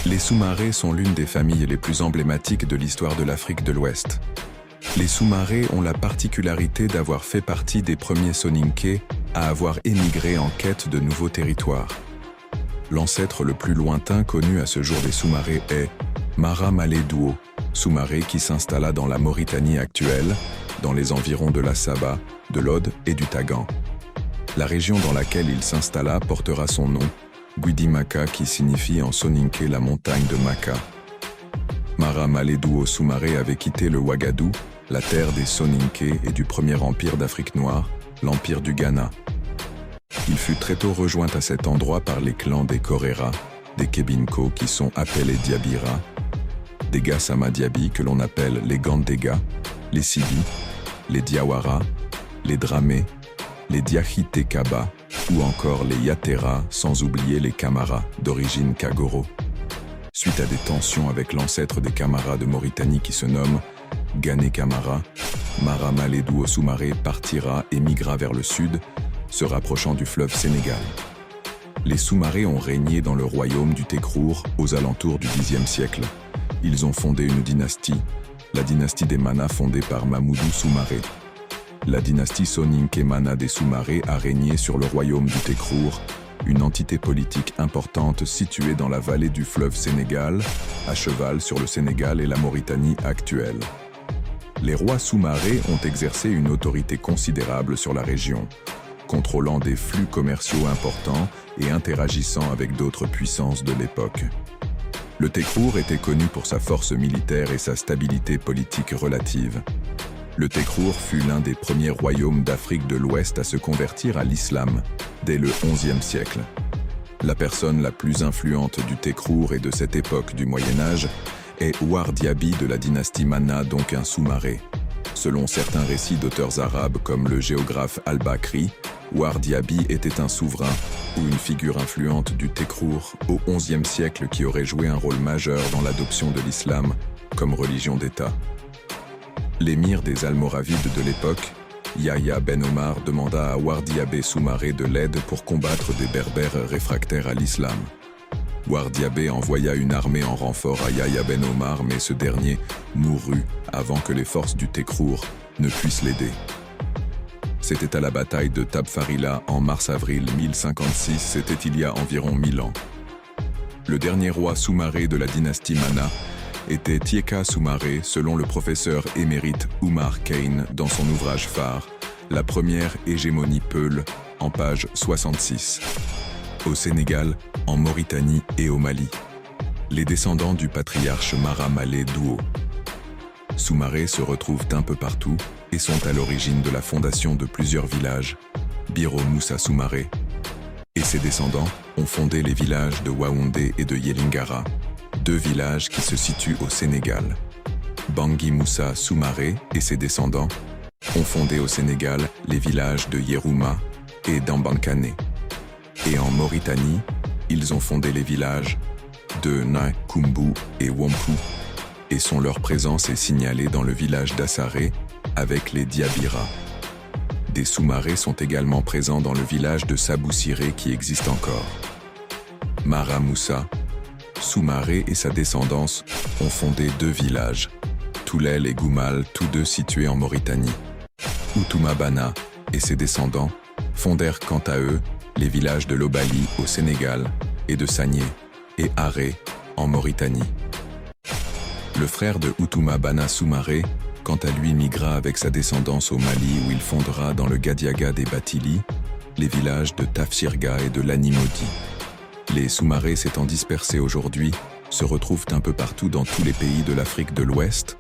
Les Soumarés sont l'une des familles les plus emblématiques de l'histoire de l'Afrique de l'Ouest. Les Soumarés ont la particularité d'avoir fait partie des premiers Soninké à avoir émigré en quête de nouveaux territoires. L'ancêtre le plus lointain connu à ce jour des Soumarés est Mara Malé Duo, Soumaré qui s'installa dans la Mauritanie actuelle, dans les environs de la Saba, de l'Aude et du Tagan. La région dans laquelle il s'installa portera son nom, Guidi Maka, qui signifie en soninké la montagne de Maka. Mara Malé Duo Soumaré avait quitté le Ouagadou, la terre des Soninké et du premier empire d'Afrique noire, l'empire du Ghana. Il fut très tôt rejoint à cet endroit par les clans des Korera, des Kebinko qui sont appelés Diabira, des Gassama Diaby que l'on appelle les Gandega, les Sibi, les Diawara, les Dramé, les Diahitekaba ou encore les Yatera, sans oublier les Kamara d'origine Kagoro. Suite à des tensions avec l'ancêtre des Kamara de Mauritanie qui se nomme Ghané Kamara, Mara Malé Duo Soumaré partira et migra vers le sud, se rapprochant du fleuve Sénégal. Les Soumarés ont régné dans le royaume du Tekrour aux alentours du Xe siècle. Ils ont fondé une dynastie, la dynastie des Mana fondée par Mamoudou Soumaré. La dynastie Soninké Mana des Soumarés a régné sur le royaume du Tekrour, une entité politique importante située dans la vallée du fleuve Sénégal, à cheval sur le Sénégal et la Mauritanie actuelle. Les rois Soumarés ont exercé une autorité considérable sur la région, contrôlant des flux commerciaux importants et interagissant avec d'autres puissances de l'époque. Le Tekrour était connu pour sa force militaire et sa stabilité politique relative. Le Tekrour fut l'un des premiers royaumes d'Afrique de l'Ouest à se convertir à l'islam, dès le XIe siècle. La personne la plus influente du Tekrour et de cette époque du Moyen-Âge est Ouar Diaby de la dynastie Mana, donc un Soumaré. Selon certains récits d'auteurs arabes comme le géographe Al-Bakri, Ouar Diaby était un souverain ou une figure influente du Tekrour au XIe siècle qui aurait joué un rôle majeur dans l'adoption de l'islam comme religion d'État. L'émir des Almoravides de l'époque, Yahya Ben Omar, demanda à Ouar Diaby Soumaré de l'aide pour combattre des berbères réfractaires à l'islam. Ouar Diaby envoya une armée en renfort à Yahya Ben Omar, mais ce dernier mourut avant que les forces du Tekrour ne puissent l'aider. C'était à la bataille de Tabfarila en mars-avril 1056, c'était il y a environ 1000 ans. Le dernier roi Soumaré de la dynastie Mana était Tieka Soumaré, selon le professeur émérite Oumar Kane dans son ouvrage phare, La première hégémonie Peul, en page 66. Au Sénégal, en Mauritanie et au Mali. Les descendants du patriarche Mara Malé Duo Soumaré se retrouvent un peu partout et sont à l'origine de la fondation de plusieurs villages, Biro Moussa Soumaré, et ses descendants ont fondé les villages de Waoundé et de Yelingara, deux villages qui se situent au Sénégal. Bangui Moussa Soumaré et ses descendants ont fondé au Sénégal les villages de Yerouma et d'Ambankane. Et en Mauritanie, ils ont fondé les villages de Nakumbu et Wompu, et leur présence est signalée dans le village d'Assaré avec les Diabira. Des Soumarés sont également présents dans le village de Saboussiré qui existe encore. Mara Moussa Soumaré et sa descendance ont fondé deux villages, Toulel et Goumal, tous deux situés en Mauritanie. Outouma Bana et ses descendants fondèrent quant à eux les villages de Lobali au Sénégal et de Sagné et Aré en Mauritanie. Le frère de Outouma Bana Soumaré, quant à lui, migra avec sa descendance au Mali où il fondera dans le Gadiaga des Batili les villages de Tafsirga et de Lanimodi. Les Soumarés s'étant dispersés aujourd'hui, se retrouvent un peu partout dans tous les pays de l'Afrique de l'Ouest,